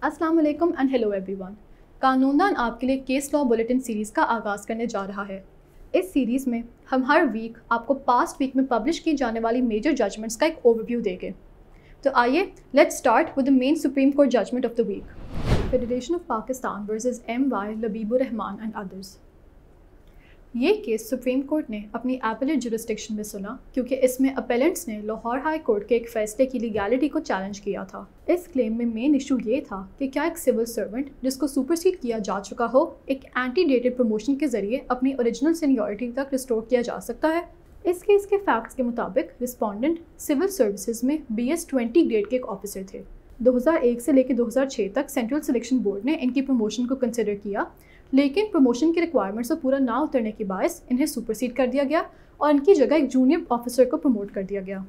अस्सलाम वालेकुम and hello everyone. कानूनदान आपके लिए केस लॉ बुलेटिन सीरीज़ का आगाज़ करने जा रहा है। इस सीरीज़ में हम हर वीक आपको पास्ट वीक में पब्लिश की जाने वाली मेजर जजमेंट्स का एक ओवरव्यू देंगे। तो आइए let's start with the main Supreme Court judgment of the week, federation of Pakistan versus M.Y. Labibur Rahman and others. ये केस सुप्रीम कोर्ट ने अपनी एपेलेट जुरिस्डिक्शन में सुना क्योंकि इसमें अपेलेंट्स ने लाहौर हाई कोर्ट के एक फैसले की लीगैलिटी को चैलेंज किया था। इस क्लेम में मेन इशू ये था कि क्या एक सिविल सर्वेंट जिसको सुपरसीड किया जा चुका हो एक एंटी-डेटेड प्रमोशन के जरिए अपनी ओरिजिनल सीनियरिटी तक रिस्टोर किया जा सकता है। इस केस के फैक्ट्स के मुताबिक रिस्पोंडेंट सिविल सर्विसेज में BS 20 ग्रेड के एक ऑफिसर थे। 2001 से लेकर 2006 तक सेंट्रल सिलेक्शन बोर्ड ने इनकी प्रमोशन को कंसिडर किया, लेकिन प्रमोशन की रिक्वायरमेंट्स से पूरा ना उतरने की बायस इन्हें सुपरसीड कर दिया गया और इनकी जगह एक जूनियर ऑफिसर को प्रमोट कर दिया गया।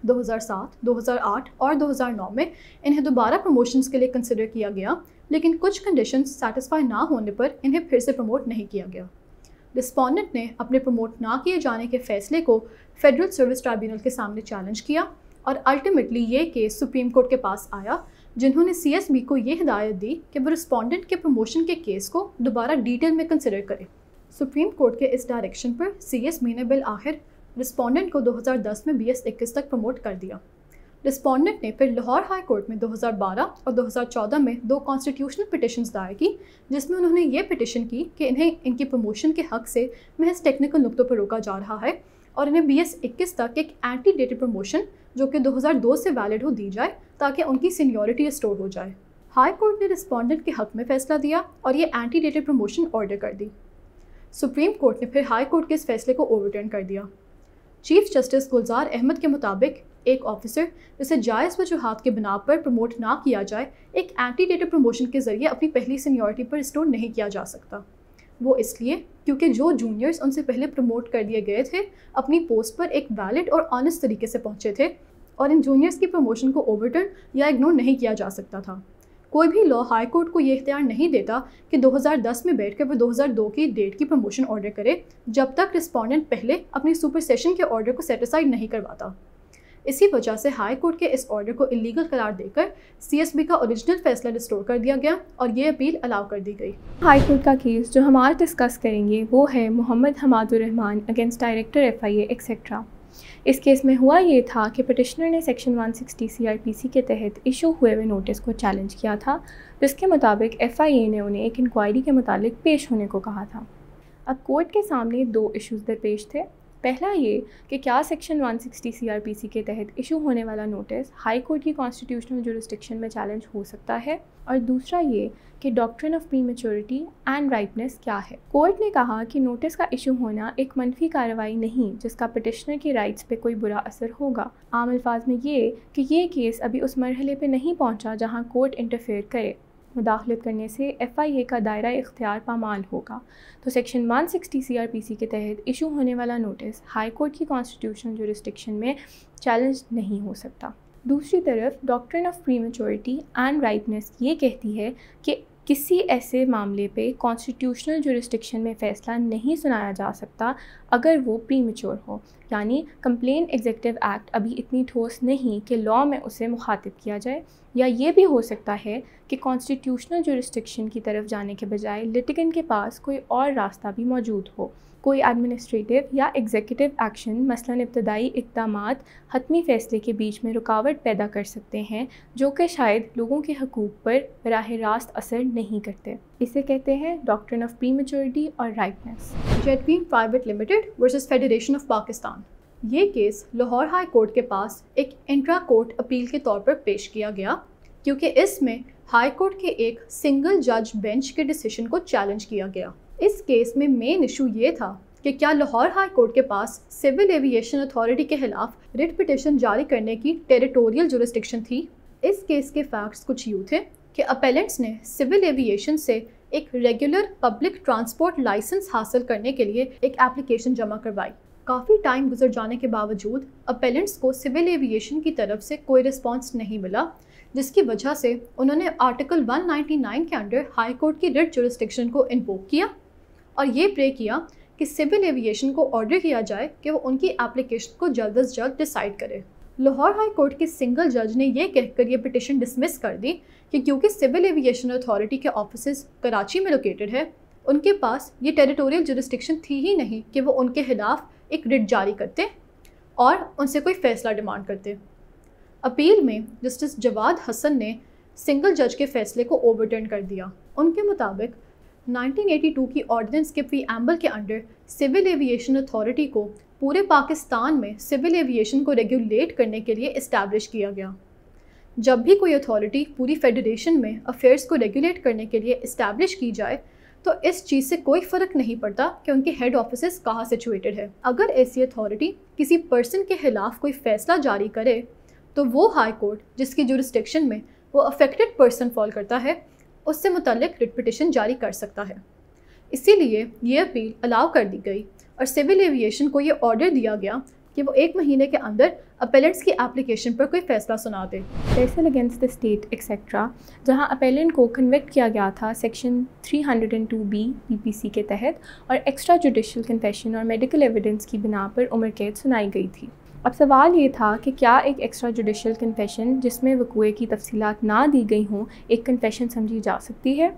2007, 2008 और 2009 में इन्हें दोबारा प्रमोशंस के लिए कंसिडर किया गया, लेकिन कुछ कंडीशंस सेटिस्फाई ना होने पर इन्हें फिर से प्रमोट नहीं किया गया। रिस्पोंडेंट ने अपने प्रमोट ना किए जाने के फैसले को फेडरल सर्विस ट्राइब्यूनल के सामने चैलेंज किया और अल्टीमेटली ये केस सुप्रीम कोर्ट के पास आया, जिन्होंने CSB को ये हिदायत दी कि वो रिस्पोंडेंट के प्रमोशन के केस को दोबारा डिटेल में कंसिडर करे। सुप्रीम कोर्ट के इस डायरेक्शन पर CSB ने बिल आखिर रिस्पोंडेंट को 2010 में BS 21 तक प्रमोट कर दिया। रिस्पोंडेंट ने फिर लाहौर हाई कोर्ट में 2012 और 2014 में 2 कॉन्स्टिट्यूशनल पिटिशंस दायर की, जिसमें उन्होंने ये पिटिशन की कि इन्हें इनकी प्रमोशन के हक से महज टेक्निकल नुक्तों पर रोका जा रहा है और इन्हें BS 21 तक एक एंटी डेटेड प्रमोशन जो कि 2002 से वैलिड हो दी जाए ताकि उनकी सीनियरिटी रिस्टोर हो जाए। हाई कोर्ट ने रिस्पोंडेंट के हक में फैसला दिया और ये एंटी डेटेड प्रमोशन ऑर्डर कर दी। सुप्रीम कोर्ट ने फिर हाई कोर्ट के इस फैसले को ओवरटर्न कर दिया। चीफ जस्टिस गुलजार अहमद के मुताबिक एक ऑफिसर जिसे जायज़ वजूहात के बिना पर प्रमोट ना किया जाए एक एंटी डेटेड प्रमोशन के जरिए अपनी पहली सीनियरिटी पर रिस्टोर नहीं किया जा सकता। वो इसलिए क्योंकि जो जूनियर्स उनसे पहले प्रमोट कर दिए गए थे अपनी पोस्ट पर एक वैलिड और ऑनेस्ट तरीके से पहुंचे थे और इन जूनियर्स की प्रमोशन को ओवरटर्न या इग्नोर नहीं किया जा सकता था। कोई भी लॉ हाई कोर्ट को ये इख्तियार नहीं देता कि 2010 में बैठकर वो 2002 की डेट की प्रमोशन ऑर्डर करे जब तक रिस्पोंडेंट पहले अपनी सुपरसेशन के ऑर्डर को सेटिस्फाइड नहीं करवाता। इसी वजह से हाई कोर्ट के इस ऑर्डर को इलीगल करार देकर CSB का ओरिजिनल फैसला रिस्टोर कर दिया गया और ये अपील अलाउ कर दी गई। हाई कोर्ट का केस जो हम आज डिस्कस करेंगे वो है Mohammad Hamadur Rahman against director FIA etcetera. इस केस में हुआ ये था कि पिटिशनर ने सेक्शन 160 CRPC के तहत इशू हुए हुए नोटिस को चैलेंज किया था, जिसके मुताबिक FIA ने उन्हें एक इंक्वायरी के मुतालिक पेश होने को कहा था। अब कोर्ट के सामने 2 इश्यूज़ दरपेश थे। पहला ये कि क्या सेक्शन 160 CRPC के तहत इशू होने वाला नोटिस हाई कोर्ट की कॉन्स्टिट्यूशनल जुरिस्डिक्शन में चैलेंज हो सकता है, और दूसरा ये कि डॉक्ट्रिन ऑफ प्रीमेच्योरिटी एंड राइपनेस क्या है। कोर्ट ने कहा कि नोटिस का इशू होना एक मनफी कार्रवाई नहीं जिसका पिटिशनर की राइट्स पे कोई बुरा असर होगा। आम अल्फाज में ये कि ये केस अभी उस मरहले पे नहीं पहुंचा जहां कोर्ट इंटरफेयर करे। मुदाखलत करने से FIA का दायरा इख्तियार पामाल होगा। तो सेक्शन 160 CRPC के तहत इशू होने वाला नोटिस हाई कोर्ट की कॉन्स्टिट्यूशनल जुरिस्डिक्शन में चैलेंज नहीं हो सकता। दूसरी तरफ डॉक्ट्रिन ऑफ प्रीमेच्योरिटी एंड राइपनेस ये कहती है कि किसी ऐसे मामले पे कॉन्स्टिट्यूशनल जुरिस्डिक्शन में फ़ैसला नहीं सुनाया जा सकता अगर वो प्रीमेच्योर हो, यानी कंप्लेन एग्जीक्यूटिव एक्ट अभी इतनी ठोस नहीं कि लॉ में उसे मुखातिब किया जाए, या ये भी हो सकता है कि कॉन्स्टिट्यूशनल जुरिस्डिक्शन की तरफ जाने के बजाय लिटिगेंट के पास कोई और रास्ता भी मौजूद हो। कोई एडमिनिस्ट्रेटिव या एग्जीक्यूटिव एक्शन मसलन इब्तदाई इक़दामात हतमी फ़ैसले के बीच में रुकावट पैदा कर सकते हैं जो कि शायद लोगों के हकूक़ पर बराह रास्त असर नहीं करते। इसे कहते हैं डॉक्ट्रिन ऑफ प्रीमेच्योरिटी और राइपनेस। जेटबीन private limited versus federation of Pakistan. ये केस लाहौर हाई कोर्ट के पास एक इंट्रा कोर्ट अपील के तौर पर पेश किया गया क्योंकि इसमें हाई कोर्ट के एक सिंगल जज बेंच के डिसीजन को चैलेंज किया गया। इस केस में मेन इशू ये था कि क्या लाहौर हाई कोर्ट के पास सिविल एविएशन अथॉरिटी के खिलाफ रिट पिटिशन जारी करने की टेरिटोरियल जुरिस्डिक्शन थी। इस केस के फैक्ट्स कुछ यूँ थे कि अपेलेंट्स ने सिविल एविएशन से एक रेगुलर पब्लिक ट्रांसपोर्ट लाइसेंस हासिल करने के लिए एक एप्लीकेशन जमा करवाई। काफ़ी टाइम गुजर जाने के बावजूद अपेलेंट्स को सिविल एविएशन की तरफ से कोई रिस्पांस नहीं मिला, जिसकी वजह से उन्होंने आर्टिकल 199 के अंडर हाई कोर्ट की रिट जुरिस्डिक्शन को इन्वोक किया और ये प्रे किया कि सिविल एविएशन को ऑर्डर किया जाए कि वो उनकी एप्लीकेशन को जल्द अज जल्द डिसाइड करे। लाहौर हाई कोर्ट के सिंगल जज ने यह कहकर यह पिटिशन डिसमिस कर दी कि क्योंकि सिविल एविएशन अथॉरिटी के ऑफिसेज कराची में लोकेटेड है, उनके पास ये टेरिटोरियल जुरिस्डिक्शन थी ही नहीं कि वो उनके खिलाफ एक रिट जारी करते और उनसे कोई फ़ैसला डिमांड करते। अपील में जस्टिस जवाद हसन ने सिंगल जज के फैसले को ओवरटर्न कर दिया। उनके मुताबिक 1982 की ऑर्डिनेंस के प्रीएम्बल के अंडर सिविल एविएशन अथॉरिटी को पूरे पाकिस्तान में सिविल एविएशन को रेगुलेट करने के लिए इस्टेब्लिश किया गया। जब भी कोई अथॉरिटी पूरी फेडरेशन में अफेयर्स को रेगुलेट करने के लिए इस्टेब्लिश की जाए तो इस चीज़ से कोई फ़र्क नहीं पड़ता कि उनके हेड ऑफिसेस कहाँ सिचुएटेड है। अगर ऐसी अथॉरिटी किसी पर्सन के खिलाफ कोई फ़ैसला जारी करे तो वो हाई कोर्ट जिसकी जुरिस्डिक्शन में वो अफेक्टेड पर्सन फॉल करता है उससे मुतल्लिक रिट पिटिशन जारी कर सकता है। इसीलिए ये अपील अलाउ कर दी गई और सिविल एविएशन को ये ऑर्डर दिया गया कि वो 1 महीने के अंदर अपेलेंट्स की एप्लीकेशन पर कोई फैसला सुना दे। Faisal against the state etcetera, जहां अपेलेंट को कन्विक्ट किया गया था सेक्शन 302B पीपीसी के तहत और एक्स्ट्रा जुडिशल कन्फेशन और मेडिकल एविडेंस की बिना पर उम्र कैद सुनाई गई थी। अब सवाल ये था कि क्या एक एक्स्ट्रा जुडिशल कन्फेशन जिसमें वक़ूए की तफसीलात ना दी गई हों एक कन्फेशन समझी जा सकती है?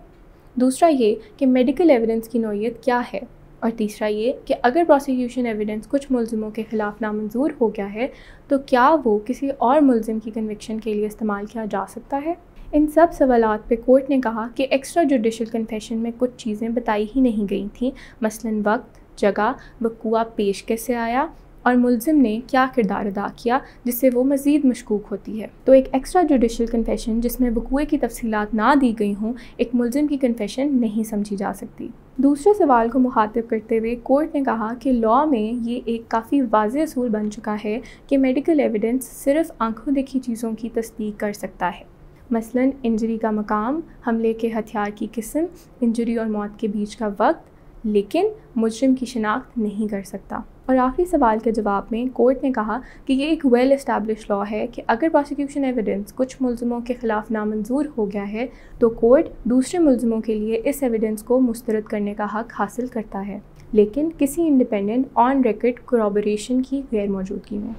दूसरा ये कि मेडिकल एविडेंस की नौइयत क्या है? और तीसरा ये कि अगर प्रोसिक्यूशन एविडेंस कुछ मुल्ज़िमों के ख़िलाफ़ नामंजूर हो गया है तो क्या वो किसी और मुल्ज़िम की कन्विक्शन के लिए इस्तेमाल किया जा सकता है? इन सब सवालात पे कोर्ट ने कहा कि एक्स्ट्रा जुडिशल कन्फेशन में कुछ चीज़ें बताई ही नहीं गई थीं, मसलन वक्त, जगह, वक़ूआ पेश कैसे आया और मुल्ज़िम ने क्या किरदार अदा किया जिससे वो मज़ीद मशकूक होती है। तो एक एक्स्ट्रा जुडिशल कन्फेशन जिसमें वक़ूए की तफसीलात ना दी गई हों एक मुल्ज़िम की कन्फेशन नहीं समझी जा सकती। दूसरे सवाल को मुखातिब करते हुए कोर्ट ने कहा कि लॉ में ये एक काफ़ी वाज़ेह असूल बन चुका है कि मेडिकल एविडेंस सिर्फ़ आंखों देखी चीज़ों की तस्दीक कर सकता है, मसलन इंजरी का मकाम, हमले के हथियार की किस्म, इंजरी और मौत के बीच का वक्त, लेकिन मुजरिम की शिनाख्त नहीं कर सकता। और आखिरी सवाल के जवाब में कोर्ट ने कहा कि ये एक वेल इस्टेब्लिश लॉ है कि अगर प्रोसिक्यूशन एविडेंस कुछ मुल्ज़िमों के ख़िलाफ़ नामंजूर हो गया है तो कोर्ट दूसरे मुल्ज़िमों के लिए इस एविडेंस को मुस्तरद करने का हक़ हासिल करता है, लेकिन किसी इंडिपेंडेंट ऑन रिकॉर्ड कोरॉबोरेशन की गैर मौजूदगी में।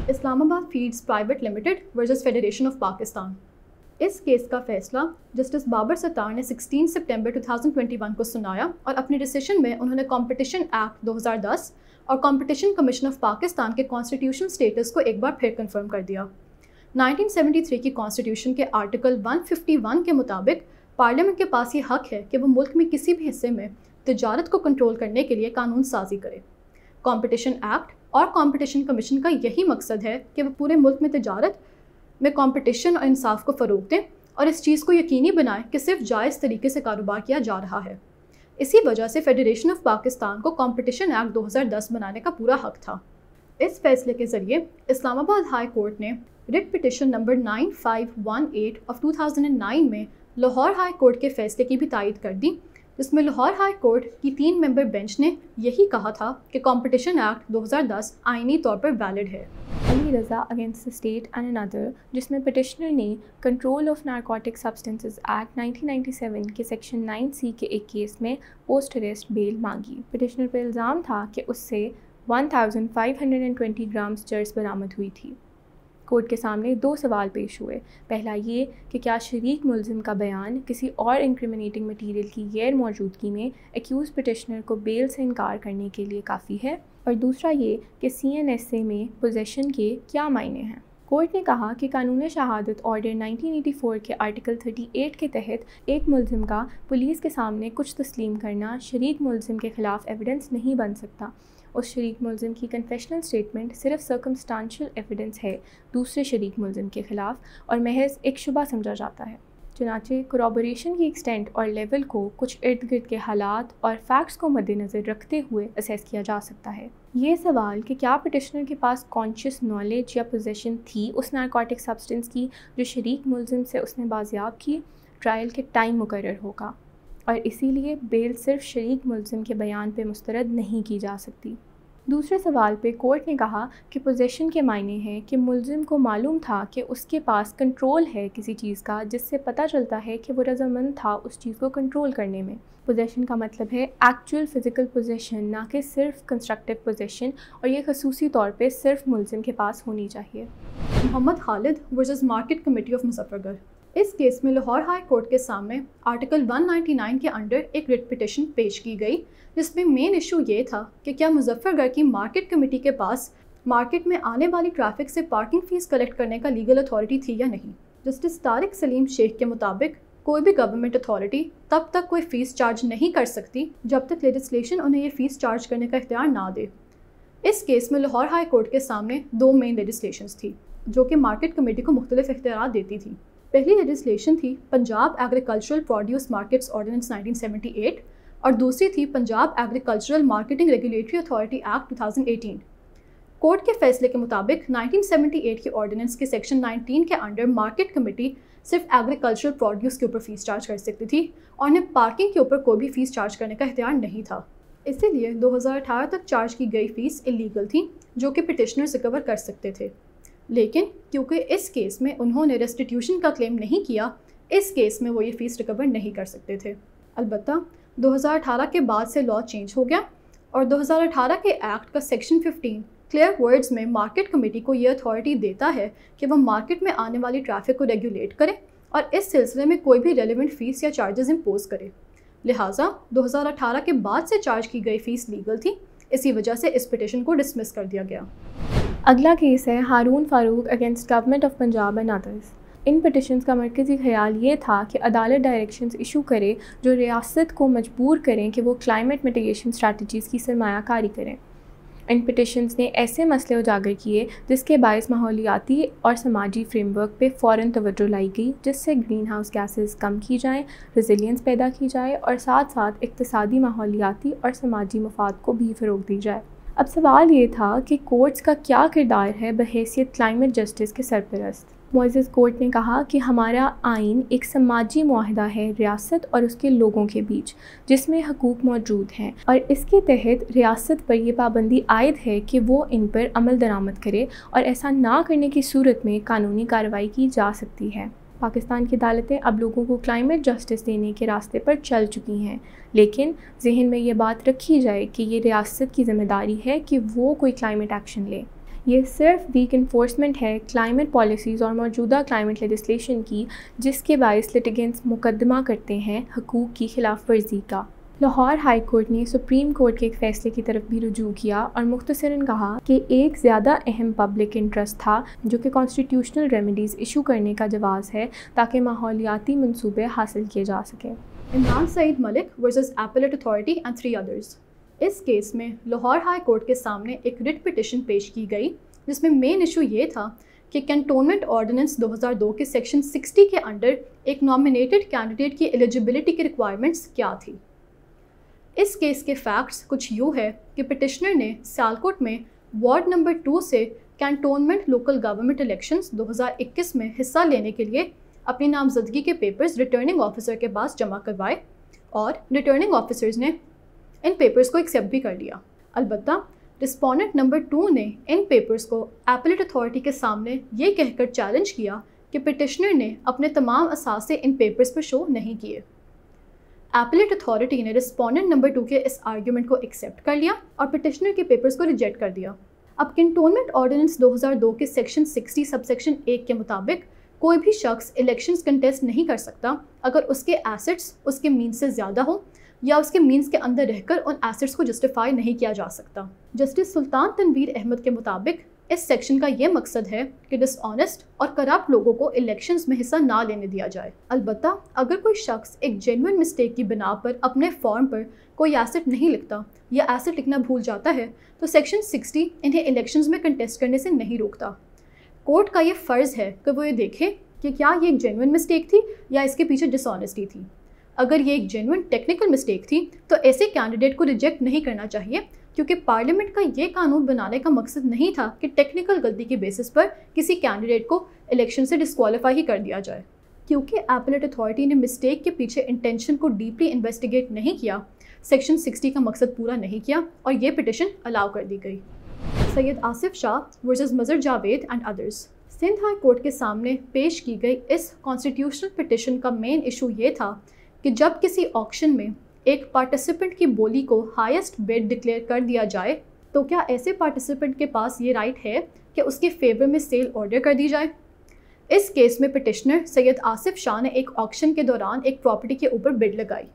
Islamabad feeds private limited versus federation of Pakistan. इस केस का फैसला जस्टिस बाबर सत्तार ने 16 सितंबर 2021 को सुनाया और अपने डिसीजन में उन्होंने कॉम्पिटिशन एक्ट 2010 और कॉम्पिटिशन कमीशन ऑफ पाकिस्तान के कॉन्स्टिट्यूशन स्टेटस को एक बार फिर कंफर्म कर दिया। 1973 की कॉन्स्टिट्यूशन के आर्टिकल 151 के मुताबिक पार्लियामेंट के पास ये हक है कि वो मुल्क में किसी भी हिस्से में तिजारत को कंट्रोल करने के लिए कानून साजी करे। कॉम्पिटिशन एक्ट और कॉम्पिटिशन कमीशन का यही मकसद है कि वो पूरे मुल्क में तिजारत में कॉम्पिटिशन और इंसाफ को फ़रोग़ दें और इस चीज़ को यकीनी बनाएं कि सिर्फ जायज़ तरीके से कारोबार किया जा रहा है। इसी वजह से फेडरेशन ऑफ पाकिस्तान को कॉम्पिटिशन एक्ट 2010 बनाने का पूरा हक था। इस फैसले के ज़रिए इस्लामाबाद हाई कोर्ट ने रिट पिटिशन नंबर 9518 ऑफ 2009 में लाहौर हाई कोर्ट के फैसले की भी तायद कर दी, जिसमें लाहौर हाई कोर्ट की 3 मेंबर बेंच ने यही कहा था कि कॉम्पिटिशन एक्ट 2010 आइनी तौर पर वैलिड है। Ali Raza against the state and another, जिसमें पिटिशनर ने control of narcotic substances act 1997 के सेक्शन 9C के एक केस में पोस्ट अरेस्ट बेल मांगी। पिटिशनर पर इल्ज़ाम था कि उससे 1520 ग्राम्स चर्स बरामद हुई थी। कोर्ट के सामने 2 सवाल पेश हुए। पहला ये कि क्या शरीक मुल्ज़िम का बयान किसी और इंक्रिमिनेटिंग मटीरियल की गैर मौजूदगी में एक्यूज़ पिटिशनर को बेल से इनकार करने के लिए काफ़ी है, और दूसरा ये कि CNSA में पोजेशन के क्या मायने हैं। कोर्ट ने कहा कि कानून शहादत ऑर्डर 1984 के आर्टिकल 38 के तहत एक मुल्ज़िम का पुलिस के सामने कुछ तस्लीम करना शरीक मुल्ज़िम के ख़िलाफ़ एविडेंस नहीं बन सकता। उस शरीक मुल्ज़िम की कन्फेशनल स्टेटमेंट सिर्फ सर्कमस्टांशियल एविडेंस है दूसरे शरीक मुल्ज़िम के ख़िलाफ़ और महज एक शुबा समझा जाता है। चुनांचे कोरॉबोरेशन की एक्सटेंट और लेवल को कुछ इर्द गिर्द के हालात और फैक्ट्स को मद्देनज़र रखते हुए असेस किया जा सकता है। ये सवाल कि क्या पिटिशनर के पास कॉन्शियस नॉलेज या पोजेशन थी उस नारकोटिक सब्सटेंस की जो शरीक मुल्ज़िम से उसने बाजियाब की, ट्रायल के टाइम मुकर्रर होगा और इसीलिए बेल सिर्फ शरीक मुल्ज़िम के बयान पे मुस्तरद नहीं की जा सकती। दूसरे सवाल पे कोर्ट ने कहा कि पोजेशन के मायने हैं कि मुलजिम को मालूम था कि उसके पास कंट्रोल है किसी चीज़ का, जिससे पता चलता है कि वो रजामंद था उस चीज़ को कंट्रोल करने में। पोजेशन का मतलब है एक्चुअल फ़िज़िकल पोजेशन, ना कि सिर्फ कंस्ट्रक्टिव पोजेशन, और ये खसूसी तौर पे सिर्फ मुलजिम के पास होनी चाहिए। Mohammad Khalid versus market committee of Muzaffargarh. इस केस में लाहौर हाई कोर्ट के सामने आर्टिकल 199 के अंडर एक रिट पिटिशन पेश की गई, जिसमें मेन इशू ये था कि क्या मुजफ्फरगढ़ की मार्केट कमेटी के पास मार्केट में आने वाली ट्रैफिक से पार्किंग फ़ीस कलेक्ट करने का लीगल अथॉरिटी थी या नहीं। जस्टिस तारिक सलीम शेख के मुताबिक कोई भी गवर्नमेंट अथॉरिटी तब तक कोई फ़ीस चार्ज नहीं कर सकती जब तक लेजिस्लेशन उन्हें ये फ़ीस चार्ज करने का इख्तियार ना दे। इस केस में लाहौर हाई कोर्ट के सामने दो मेन लेजिस्लेशंस थी जो कि मार्केट कमेटी को मुख्तलिफ इख्तियार देती थी। पहली लेजिस्लेशन थी Punjab agricultural produce markets ordinance 1978 और दूसरी थी Punjab agricultural marketing regulatory authority act 2018। Court के फैसले के मुताबिक 1978 के ऑर्डिनेंस के सेक्शन 19 के अंडर मार्केट कमेटी सिर्फ एग्रीकल्चरल प्रोड्यूस के ऊपर फ़ीस चार्ज कर सकती थी और उन्हें पार्किंग के ऊपर कोई भी फ़ीस चार्ज करने का इख्तियार नहीं था। इसीलिए 2018 तक चार्ज की गई फ़ीस इलीगल थी, जो कि पिटिशनर्स रिकवर कर सकते थे। लेकिन क्योंकि इस केस में उन्होंने रेस्टिट्यूशन का क्लेम नहीं किया, इस केस में वो ये फ़ीस रिकवर नहीं कर सकते थे। अलबत्ता 2018 के बाद से लॉ चेंज हो गया और 2018 के एक्ट का सेक्शन 15 क्लियर वर्ड्स में मार्केट कमेटी को ये अथॉरिटी देता है कि वह मार्केट में आने वाली ट्रैफिक को रेगुलेट करे और इस सिलसिले में कोई भी रेलिवेंट फ़ीस या चार्जेस इम्पोज करे। लिहाजा 2018 के बाद से चार्ज की गई फ़ीस लीगल थी, इसी वजह से इस पिटिशन को डिसमिस कर दिया गया। अगला केस है Haroon Farooq against government of Punjab and others. इन पिटिशन्स का मरकज़ी ख्याल ये था कि अदालत डायरेक्शंस इशू करे जो रियासत को मजबूर करें कि वो क्लाइमेट मिटिगेशन स्ट्रैटेजीज़ की सरमायाकारी करें। इन पिटिशन्स ने ऐसे मसले उजागर किए जिसके बायस माहौलियाती और समाजी फ्रेमवर्क पे फ़ौरन तवज्जो लाई गई, जिससे ग्रीन हाउस गैसेस कम की जाएँ, रेजिलियंस पैदा की जाए और साथ साथ इक़्तिसादी, माहौलियाती और समाजी मफाद को भी फ़रोग़ दी जाए। अब सवाल ये था कि कोर्ट्स का क्या किरदार है बहैसियत क्लाइमेट जस्टिस के सरपरस्त। मुअज़्ज़ज़ कोर्ट ने कहा कि हमारा आइन एक समाजी मुआहदा है रियासत और उसके लोगों के बीच, जिसमें हकूक़ मौजूद हैं और इसके तहत रियासत पर यह पाबंदी आयद है कि वो इन पर अमल दरामद करे और ऐसा ना करने की सूरत में कानूनी कार्रवाई की जा सकती है। पाकिस्तान की अदालतें अब लोगों को क्लाइमेट जस्टिस देने के रास्ते पर चल चुकी हैं, लेकिन जहन में ये बात रखी जाए कि ये रियासत की ज़िम्मेदारी है कि वो कोई क्लाइमेट एक्शन ले। ये सिर्फ वीक इन्फोर्समेंट है क्लाइमेट पॉलिसीज़ और मौजूदा क्लाइमेट लेजिस्लेशन की, जिसके बायस लिटिगेंट्स मुकदमा करते हैं हकूक़ की खिलाफ वर्जी का। लाहौर हाई कोर्ट ने सुप्रीम कोर्ट के एक फ़ैसले की तरफ भी रुजू किया और मुख्तसरन कहा कि एक ज़्यादा अहम पब्लिक इंटरेस्ट था जो कि कॉन्स्टिट्यूशनल रेमेडीज़ इशू करने का जवाज़ है ताकि माहौलियाती मंसूबे हासिल किए जा सकें। Imran Saeed Malik versus appellate authority and 3 others. इस केस में लाहौर हाई कोर्ट के सामने एक रिट पिटिशन पेश की गई, जिसमें मेन इशू ये था कि कैंटोनमेंट ऑर्डिनेंस 2002 के सेक्शन 60 के अंडर एक नॉमिनेटेड कैंडिडेट की एलिजिबिलिटी की रिक्वायरमेंट्स क्या थी। इस केस के फैक्ट्स कुछ यूँ है कि पिटिशनर ने सियालकोट में वार्ड नंबर 2 से कैंटोनमेंट लोकल गवर्नमेंट इलेक्शंस 2021 में हिस्सा लेने के लिए अपनी नामजदगी के पेपर्स रिटर्निंग ऑफिसर के पास जमा करवाए और रिटर्निंग ऑफिसर्स ने इन पेपर्स को एक्सेप्ट भी कर लिया। अलबत्ता रिस्पोंडेंट नंबर 2 ने इन पेपर्स को एपेलेट अथॉरिटी के सामने ये कहकर चैलेंज किया कि पिटिशनर ने अपने तमाम असासे इन पेपर्स पर शो नहीं किए। एपेलेट अथॉरिटी ने रिस्पोंडेंट नंबर 2 के इस आर्ग्यूमेंट को एक्सेप्ट कर लिया और पिटिशनर के पेपर्स को रिजेक्ट कर दिया। अब कैंटोनमेंट ऑर्डिनेंस 2002 के सेक्शन 60 सबसेक्शन 1 के मुताबिक कोई भी शख्स इलेक्शंस कंटेस्ट नहीं कर सकता अगर उसके एसेट्स उसके मीन्स से ज़्यादा हो या उसके मीन्स के अंदर रहकर उन एसेट्स को जस्टिफाई नहीं किया जा सकता। जस्टिस सुल्तान तनवीर अहमद के मुताबिक इस सेक्शन का ये मकसद है कि डिसऑनेस्ट और करप्ट लोगों को इलेक्शंस में हिस्सा ना लेने दिया जाए। अलबत्ता अगर कोई शख्स एक जेन्युइन मिस्टेक की बिना पर अपने फॉर्म पर कोई एसेट नहीं लिखता या एसेट लिखना भूल जाता है तो सेक्शन 60 इन्हें इलेक्शंस में कंटेस्ट करने से नहीं रोकता। कोर्ट का ये फ़र्ज़ है कि वो ये देखे कि क्या ये एक जेन्युइन मिस्टेक थी या इसके पीछे डिसऑनेस्टी थी। अगर ये एक जेन्युइन टेक्निकल मिस्टेक थी तो ऐसे कैंडिडेट को रिजेक्ट नहीं करना चाहिए, क्योंकि पार्लियामेंट का ये कानून बनाने का मकसद नहीं था कि टेक्निकल गलती की बेसिस पर किसी कैंडिडेट को इलेक्शन से डिस्क्वालीफाई ही कर दिया जाए। क्योंकि एपेलेट अथॉरिटी ने मिस्टेक के पीछे इंटेंशन को डीपली इन्वेस्टिगेट नहीं किया, सेक्शन 60 का मकसद पूरा नहीं किया और ये पिटिशन अलाउ कर दी गई। Syed Asif Shah versus Mazhar Javed and others. Sindh high court के सामने पेश की गई इस कॉन्स्टिट्यूशनल पिटिशन का मेन इशू ये था कि जब किसी ऑक्शन में एक पार्टिसिपेंट की बोली को हाईएस्ट बिड डिक्लेयर कर दिया जाए तो क्या ऐसे पार्टिसिपेंट के पास ये राइट है कि उसके फेवर में सेल ऑर्डर कर दी जाए। इस केस में पिटिशनर सैयद आसिफ शाह ने एक ऑक्शन के दौरान एक प्रॉपर्टी के ऊपर बिड लगाई।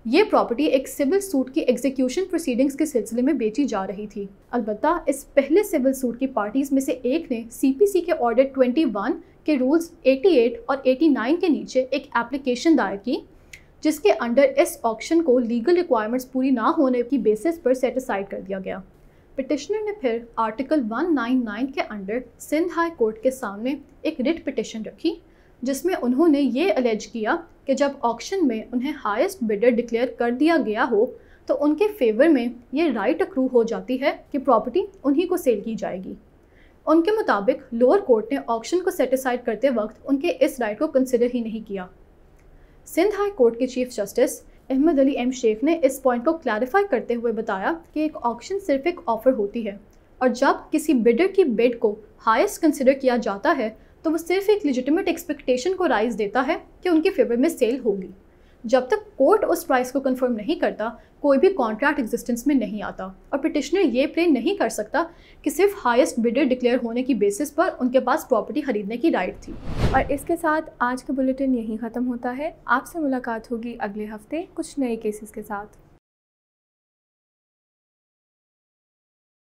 ये प्रॉपर्टी एक सिविल सूट की एग्जीक्यूशन प्रोसीडिंग्स के सिलसिले में बेची जा रही थी। अलबत्ता इस पहले सिविल सूट की पार्टीज़ में से एक ने सीपीसी के ऑर्डर 21 के रूल्स 88 और 89 के नीचे एक एप्लीकेशन दायर की, जिसके अंडर इस ऑक्शन को लीगल रिक्वायरमेंट्स पूरी ना होने की बेसिस पर सेट असाइड कर दिया गया। पिटिशनर ने फिर आर्टिकल 199 के अंडर सिंध हाई कोर्ट के सामने एक रिट पिटिशन रखी, जिसमें उन्होंने ये अलेज किया कि जब ऑक्शन में उन्हें हाईएस्ट बिडर डिक्लेयर कर दिया गया हो तो उनके फेवर में ये राइट अक्रू हो जाती है कि प्रॉपर्टी उन्हीं को सेल की जाएगी। उनके मुताबिक लोअर कोर्ट ने ऑक्शन को सेटिसाइड करते वक्त उनके इस राइट को कंसिडर ही नहीं किया। सिंध हाई कोर्ट के chief justice Ahmed Ali M Sheikh ने इस पॉइंट को क्लैरिफाई करते हुए बताया कि एक ऑक्शन सिर्फ एक ऑफ़र होती है और जब किसी बिडर की बिड को हाईएस्ट कंसिडर किया जाता है तो वो सिर्फ एक लेजिटिमेट एक्सपेक्टेशन को राइज देता है कि उनके फेवर में सेल होगी। जब तक कोर्ट उस प्राइस को कंफर्म नहीं करता कोई भी कॉन्ट्रैक्ट एग्जिस्टेंस में नहीं आता और पिटिशनर ये प्ले नहीं कर सकता कि सिर्फ हाईएस्ट बिडर डिक्लेयर होने की बेसिस पर उनके पास प्रॉपर्टी खरीदने की राइट थी। और इसके साथ आज का बुलेटिन यहीं ख़त्म होता है। आपसे मुलाकात होगी अगले हफ्ते कुछ नए केसेस के साथ।